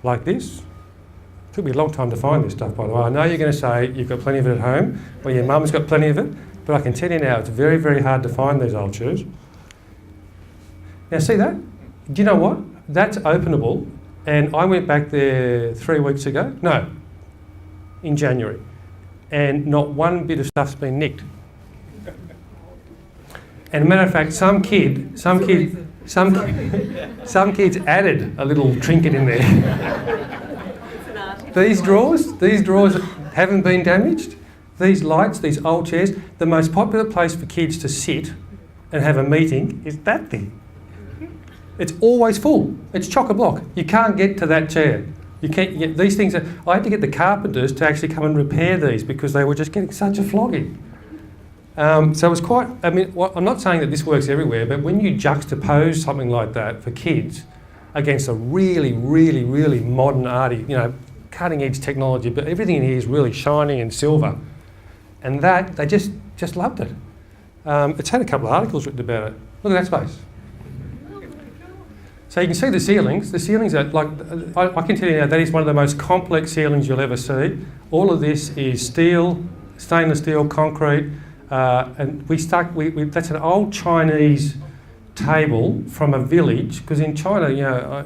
like this. It took me a long time to find this stuff, by the way. I know you're going to say you've got plenty of it at home, or your mum's got plenty of it, but I can tell you now, it's very, very hard to find these old shoes. Now see that? Do you know what? That's openable, and I went back there 3 weeks ago. No. In January, and not one bit of stuff's been nicked. And a matter of fact, some kids added a little trinket in there. These drawers haven't been damaged. These lights, these old chairs, the most popular place for kids to sit and have a meeting is that thing. It's always full. It's chock-a-block. You can't get to that chair. You can't get these things. I had to get the carpenters to actually come and repair these because they were just getting such a flogging. So it was quite, I'm not saying that this works everywhere, but when you juxtapose something like that for kids against a really, really, really modern arty, cutting edge technology, but everything in here is really shiny and silver. And that, they just loved it. It's had a couple of articles written about it. Look at that space. So you can see the ceilings. The ceilings are like, I can tell you now, that is one of the most complex ceilings you'll ever see. All of this is steel, stainless steel, concrete, and that's an old Chinese table from a village, because in China,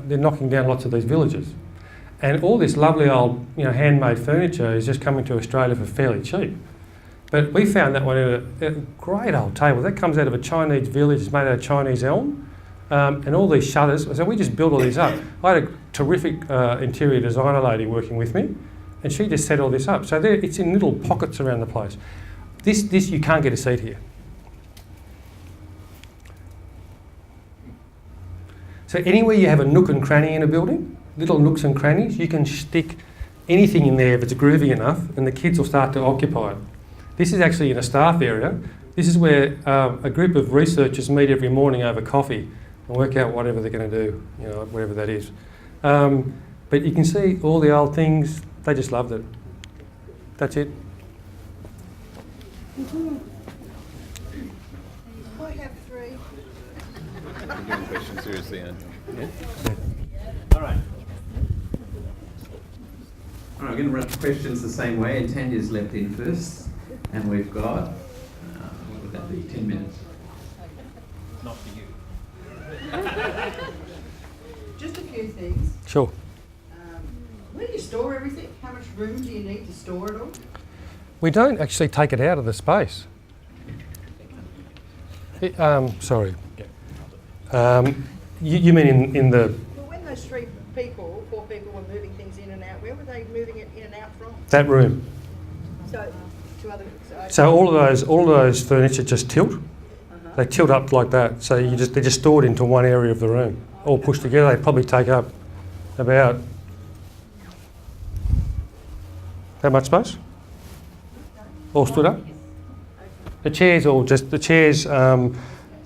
they're knocking down lots of these villages. And all this lovely old, handmade furniture is just coming to Australia for fairly cheap. But we found that one in a great old table. That comes out of a Chinese village, it's made out of Chinese elm. And all these shutters, so we just built all these up. I had a terrific interior designer lady working with me, and she just set all this up. So it's in little pockets around the place. This you can't get a seat here. So anywhere you have a nook and cranny in a building, little nooks and crannies, you can stick anything in there if it's groovy enough, and the kids will start to occupy it. This is actually in a staff area. This is where a group of researchers meet every morning over coffee and work out whatever they're going to do, you know, whatever that is. But you can see all the old things, they just loved it. That's it. I have 3. I'm doing questions seriously, Anne. Yeah. All right. All right, we're going to run questions the same way, and Tanya's leapt in first, and we've got, what would that be, 10 minutes? Not for you. Just a few things. Sure. Where do you store everything? How much room do you need to store it all? We don't actually take it out of the space. Sorry. You mean in the... Well, when those 4 people were moving things in and out, where were they moving it in and out from? that room? So, to other... So all of those furniture just tilt. They tilt up like that. So they're just stored into one area of the room, all pushed together. They probably take up about how much space? All stood up. The chairs, the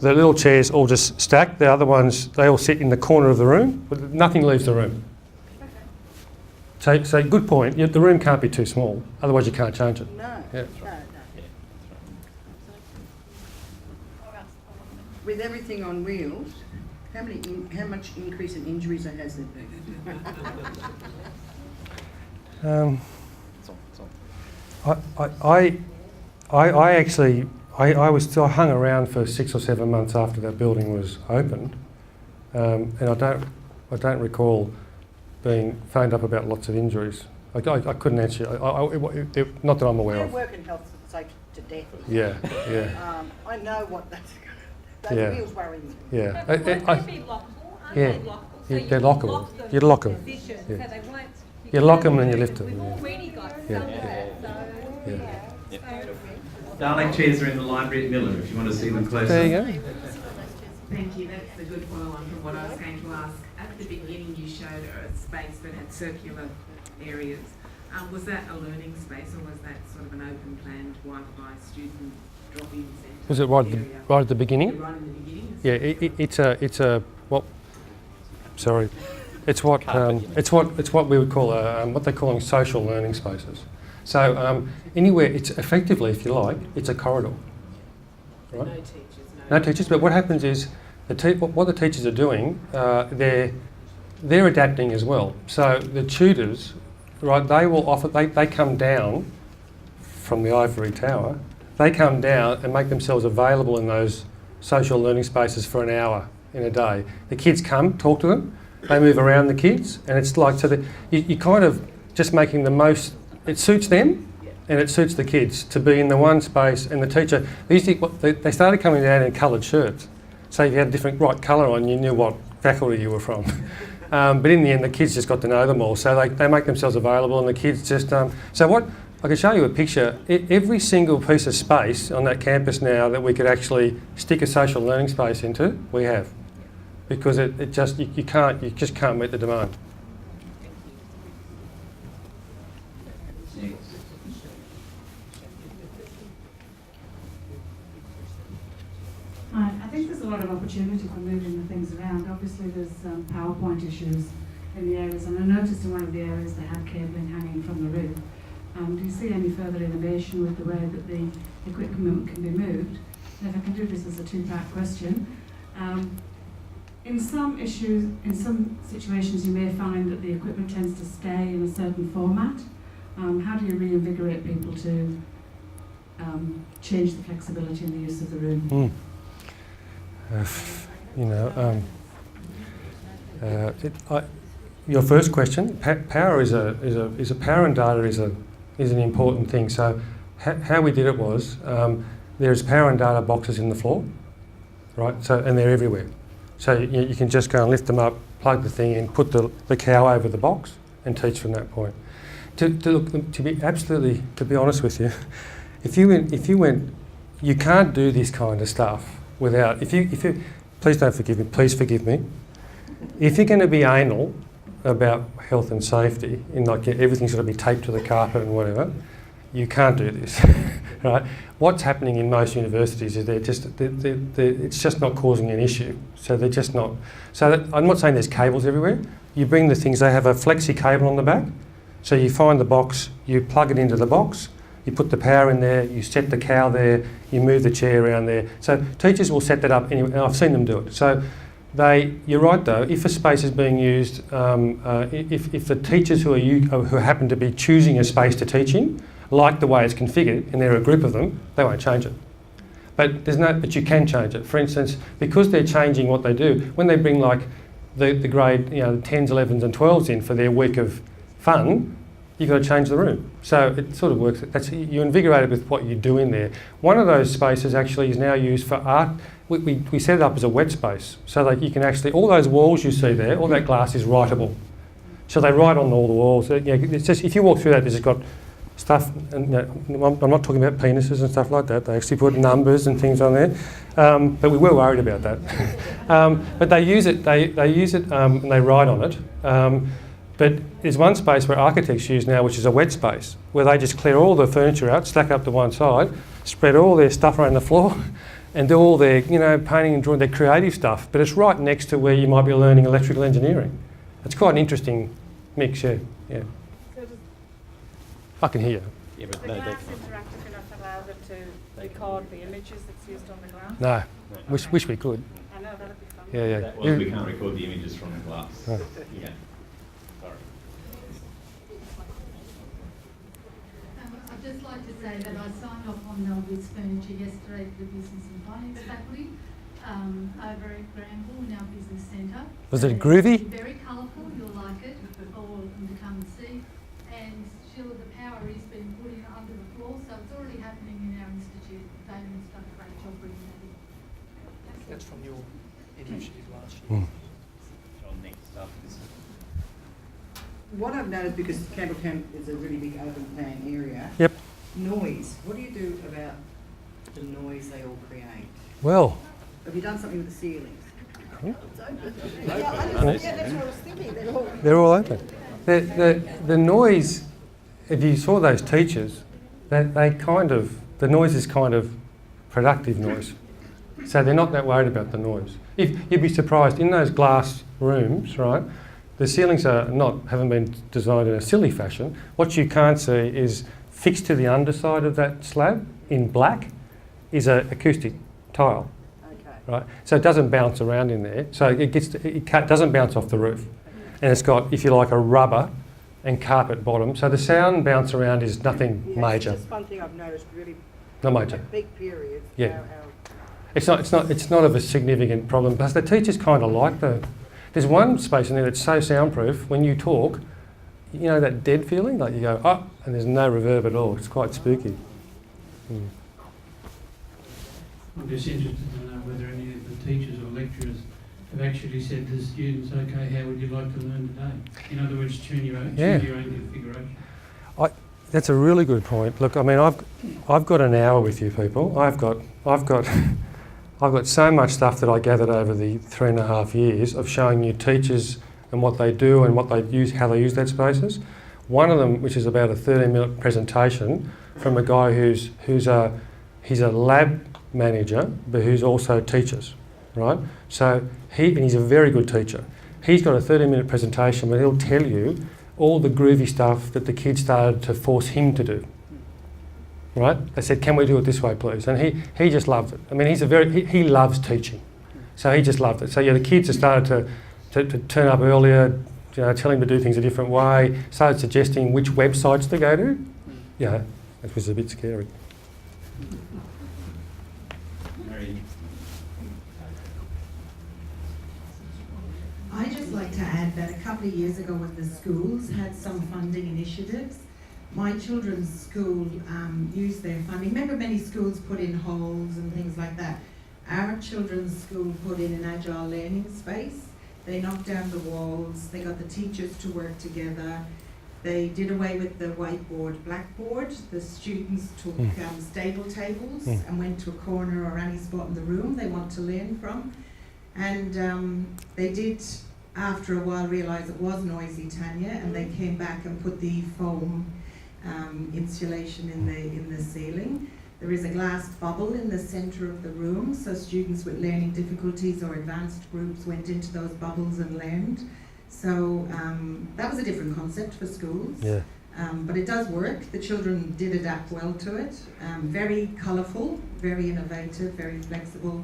little chairs all just stacked. The other ones, they all sit in the corner of the room, but nothing leaves the room. So good point. The room can't be too small, otherwise you can't change it. No, Yeah. no. With everything on wheels, how much increase in injuries has there been? I hung around for 6 or 7 months after that building was opened, and I don't recall being phoned up about lots of injuries. I couldn't answer. Not that I'm aware Their of. work and health safety to death. Yeah, yeah, I know what that's. Those Yeah. wheels worry me. yeah. Won't they be lockable? Aren't Yeah. they lockable? Yeah, you they're can lockable. lock them You lock in 'em. position, Yeah. so they won't. You lock them and you lift them. We've Yeah. already got Yeah. some of Yeah. that, so Yeah. Dalek chairs are in the library at Miller, if you want to see them closer. There you go. Thank you. That's a good follow on from what I was going to ask. At the beginning, you showed a space that had circular areas. Was that a learning space, or was that sort of an open planned Wi-Fi student drop-in centre? Was it right at the beginning? Yeah, right in the beginning. Yeah, it's a what? Sorry, it's what we would call what they're calling social learning spaces. So anywhere, it's effectively, if you like, it's a corridor. Right? No teachers. No teachers, but what happens is what the teachers are doing, they're adapting as well. So the tutors, right? They will offer. They come down from the ivory tower. They come down and make themselves available in those social learning spaces for an hour in a day. The kids come, talk to them. They move around the kids, and it's like so that you kind of just making the most. It suits them, and it suits the kids to be in the one space. And the teacher, they started coming down in coloured shirts. So if you had a different right colour on, you knew what faculty you were from. But in the end, the kids just got to know them all. So they make themselves available, and the kids just. So what I can show you a picture. Every single piece of space on that campus now that we could actually stick a social learning space into, we have, because it just you just can't meet the demand. I think there's a lot of opportunity for moving the things around. Obviously there's PowerPoint issues in the areas, and I noticed in one of the areas they had cabling hanging from the roof. Do you see any further innovation with the way that the equipment can be moved? And if I can do this as a two-part question. In some situations you may find that the equipment tends to stay in a certain format. How do you reinvigorate people to change the flexibility and the use of the room? Your first question, power is a power and data is an important thing. So how we did it was there's power and data boxes in the floor, right? So and they're everywhere. So you can just go and lift them up, plug the thing in, put the cow over the box, and teach from that point. To be honest with you, if you went, you can't do this kind of stuff without. If you please don't forgive me. Please forgive me. If you're going to be anal about health and safety, in like everything's got to be taped to the carpet and whatever, you can't do this. right? What's happening in most universities is it's just not causing an issue. So they're just not. So I'm not saying there's cables everywhere. You bring the things, they have a flexi cable on the back. So you find the box, you plug it into the box, you put the power in there, you set the cow there, you move the chair around there. So teachers will set that up anyway, and I've seen them do it. So you're right though, if a space is being used, if the teachers who happen to be choosing a space to teach in like the way it's configured, and there are a group of them, they won't change it. But you can change it. For instance, because they're changing what they do, when they bring like the grade, the 10s, 11s and 12s in for their week of fun, you've got to change the room. So it sort of works. You're invigorated with what you do in there. One of those spaces actually is now used for art. We set it up as a wet space, so that you can actually, all those walls you see there, all that glass is writable. So they write on all the walls. It's just, if you walk through that, it's got stuff, and I'm not talking about penises and stuff like that. They actually put numbers and things on there. But we were worried about that. But they use it, and they write on it. But there's one space where architects use now, which is a wet space, where they just clear all the furniture out, stack up to one side, spread all their stuff around the floor, and do all their, painting and drawing, their creative stuff. But it's right next to where you might be learning electrical engineering. It's quite an interesting mix, yeah. I can hear you. Yeah, but the no, glass interactive enough allows it to record the images that's used on the glass? No, wish we could. I know, that'd be fun. Yeah. Well, we can't record the images from the glass. Oh. Yeah. Sorry. I'd just like to say that I signed off on Melville's furniture yesterday for the Business and Finance faculty over at Granville in our business centre. Was it groovy? Very colourful, you'll like it, for all of them to come and see. And Sheila, the power is being put in under the floor, so it's already happening in our institute. Damon's done a great job bringing that in. That's from your initiative last year. John, next up is... What I've noticed, because Campbell Camp is a really big open plan area. Yep. Noise. What do you do about the noise they all create? Well. Have you done something with the ceilings? Yeah, that's what I was thinking. They're all open. The noise, if you saw those teachers, the noise is kind of productive noise. So they're not that worried about the noise. You'd be surprised, in those glass rooms, right, the ceilings haven't been designed in a silly fashion. What you can't see is fixed to the underside of that slab in black is an acoustic tile. Right, so it doesn't bounce around in there. So it doesn't bounce off the roof, and it's got, if you like, a rubber and carpet bottom. So the sound bounce around is nothing major. That's just one thing I've noticed. Really, not major. Big periods. Yeah, it's not of a significant problem. Plus the teachers kind of like There's one space in there that's so soundproof. When you talk, that dead feeling, like you go oh, and there's no reverb at all. It's quite spooky. Mm. I'm just interested to know whether any of the teachers or lecturers have actually said to the students, okay, how would you like to learn today? In other words, choose your own configuration. That's a really good point. Look, I mean, I've got an hour with you people. I've got so much stuff that I gathered over the 3.5 years of showing you teachers and what they do and what they use, how they use that spaces. One of them, which is about a 13-minute presentation from a guy he's a lab manager, but who's also teaches, right? So he's a very good teacher. He's got a 13-minute presentation where he'll tell you all the groovy stuff that the kids started to force him to do, right? They said, can we do it this way, please? And he just loved it. I mean, he loves teaching. So he just loved it. So the kids have started to turn up earlier, tell him to do things a different way, started suggesting which websites to go to. It was a bit scary. I'd just like to add that a couple of years ago when the schools had some funding initiatives, my children's school used their funding. Remember, many schools put in holes and things like that. Our children's school put in an agile learning space. They knocked down the walls, they got the teachers to work together, they did away with the whiteboard, blackboard. The students took stable tables and went to a corner or any spot in the room they want to learn from. And they did, after a while, realise it was noisy, Tanya, and they came back and put the foam insulation in the ceiling. There is a glass bubble in the centre of the room, so students with learning difficulties or advanced groups went into those bubbles and learned. So that was a different concept for schools. Yeah. But it does work. The children did adapt well to it. Very colourful, very innovative, very flexible.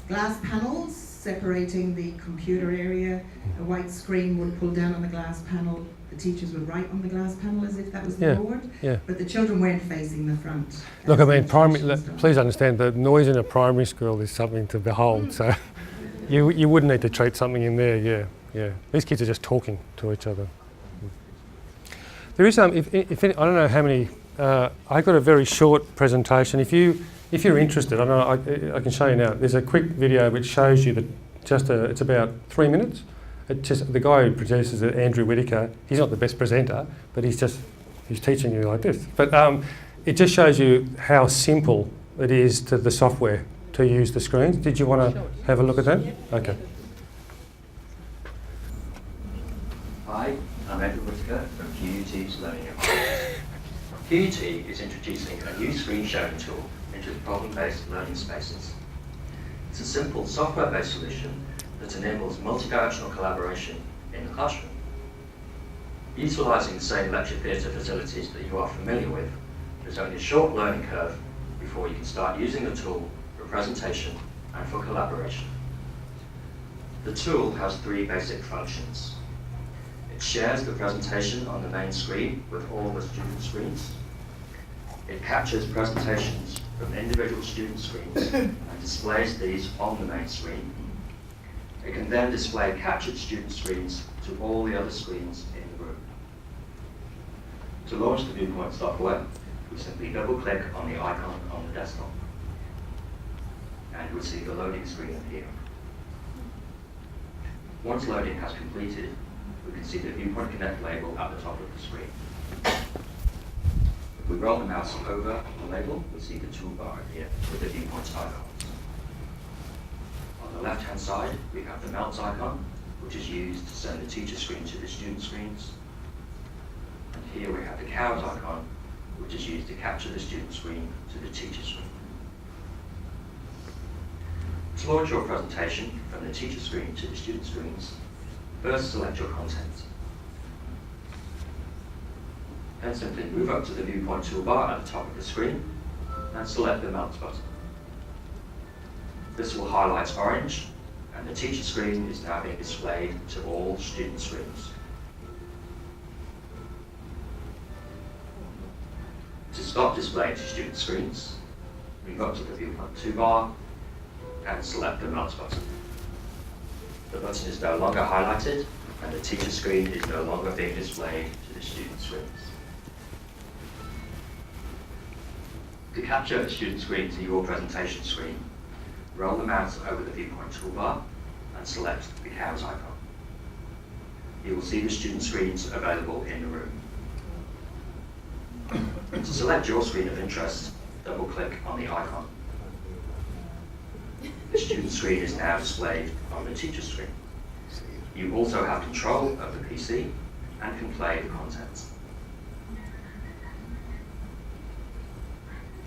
Glass panels separating the computer area. A white screen would pull down on the glass panel. The teachers would write on the glass panel as if that was the board. Yeah. But the children weren't facing the front. Look, I mean, please understand that noise in a primary school is something to behold. So you wouldn't need to treat something in there. Yeah. These kids are just talking to each other. There is if I don't know how many. I got a very short presentation. If you're interested, I can show you now. There's a quick video which shows you it's about 3 minutes. The guy who produces it, Andrew Whitaker, he's not the best presenter, but he's teaching you like this. But it just shows you how simple it is to the software to use the screens. Did you want to have a look at that? Okay. Hi, I'm Andrew Whitaker from QUT's Learning Environment. QUT is introducing a new screen sharing tool into the problem-based learning spaces. It's a simple software-based solution that enables multi-directional collaboration in the classroom. Utilising the same lecture theatre facilities that you are familiar with, there's only a short learning curve before you can start using the tool for presentation and for collaboration. The tool has 3 basic functions. It shares the presentation on the main screen with all the student screens. It captures presentations from individual student screens and displays these on the main screen. It can then display captured student screens to all the other screens in the room. To launch the Viewpoint software, we simply double-click on the icon on the desktop, and you'll see the loading screen appear. Once loading has completed, we can see the Viewpoint Connect label at the top of the screen. If we roll the mouse over the label, we see the toolbar appear with the Viewpoint icons. On the left-hand side, we have the mouse icon, which is used to send the teacher screen to the student screens. And here we have the cows icon, which is used to capture the student screen to the teacher screen. To launch your presentation from the teacher screen to the student screens, first select your content. Then simply move up to the Viewpoint toolbar at the top of the screen and select the mouse button. This will highlight orange, and the teacher screen is now being displayed to all student screens. To stop displaying to student screens, move up to the Viewpoint toolbar and select the mouse button. The button is no longer highlighted, and the teacher screen is no longer being displayed to the student screens. To capture a student screen to your presentation screen, roll the mouse over the Viewpoint toolbar and select the cows icon. You will see the student screens available in the room. To select your screen of interest, double-click on the icon. The student screen is now displayed on the teacher screen. You also have control of the PC and can play the content.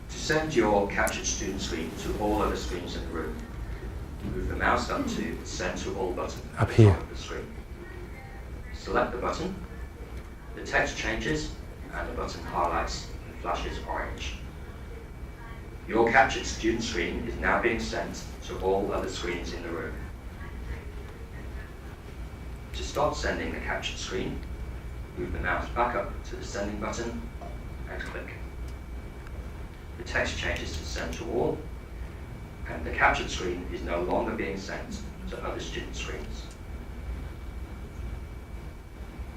To send your captured student screen to all other screens in the room, move the mouse up to the Send to All button at the top of the screen. Select the button, the text changes, and the button highlights and flashes orange. Your captured student screen is now being sent to all other screens in the room. To stop sending the captured screen, move the mouse back up to the Sending button and click. The text changes to Send to All, and the captured screen is no longer being sent to other student screens.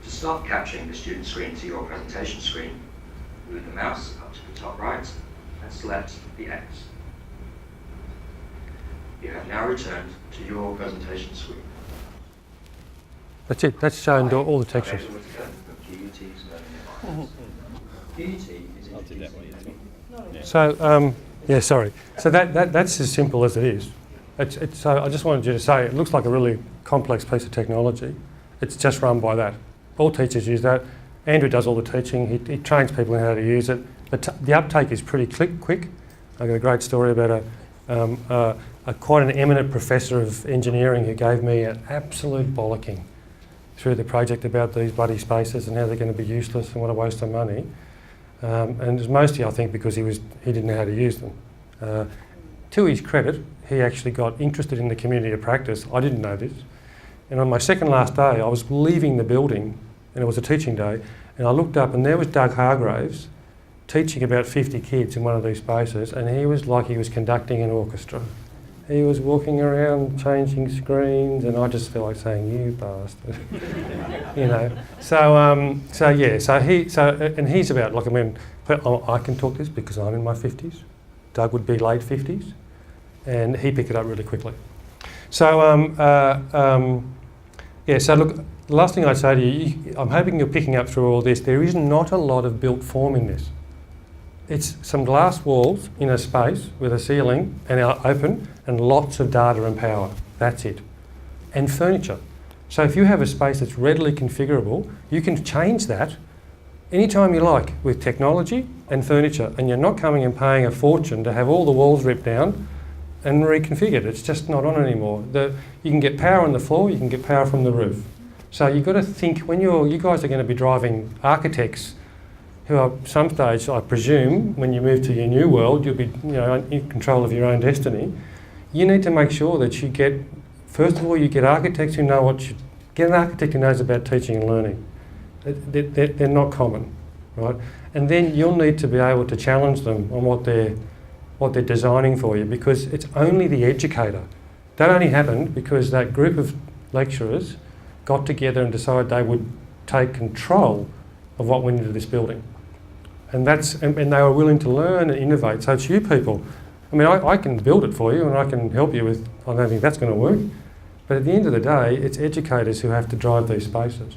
To stop capturing the student screen to your presentation screen, move the mouse up to the top right and select the X. You have now returned to your presentation screen. That's it. That's showing all the textures. So, yeah, sorry. So that's as simple as it is. So I just wanted you to say, it looks like a really complex piece of technology. It's just run by that. All teachers use that. Andrew does all the teaching. He trains people in how to use it. The uptake is pretty quick. I got a great story about quite an eminent professor of engineering who gave me an absolute bollocking through the project about these bloody spaces and how they're going to be useless and what a waste of money. And it was mostly, I think, because he didn't know how to use them. To his credit, he actually got interested in the community of practice. I didn't know this. And on my second last day, I was leaving the building, and it was a teaching day, and I looked up and there was Doug Hargraves teaching about 50 kids in one of these spaces, and he was like he was conducting an orchestra. He was walking around changing screens, and I just felt like saying, "You bastard," you know. And he's about, like, I mean, I can talk this because I'm in my 50s. Doug would be late 50s, and he picked it up really quickly. So look, the last thing I'd say to you, I'm hoping you're picking up through all this, there is not a lot of built form in this. It's some glass walls in a space with a ceiling and open and lots of data and power. That's it. And furniture. So if you have a space that's readily configurable, you can change that anytime you like with technology and furniture, and you're not coming and paying a fortune to have all the walls ripped down and reconfigured. It's just not on anymore. You can get power on the floor, you can get power from the roof. So you've got to think, when you guys are going to be driving architects who are some stage, I presume, when you move to your new world, you'll be in control of your own destiny. You need to make sure that you get, first of all, you get architects who know get an architect who knows about teaching and learning. They're not common, right? And then you'll need to be able to challenge them on what they're designing for you, because it's only the educator. That only happened because that group of lecturers got together and decided they would take control of what went into this building. And they were willing to learn and innovate. So it's you people. I mean, I can build it for you and I can help you with, I don't think that's going to work. But at the end of the day, it's educators who have to drive these spaces.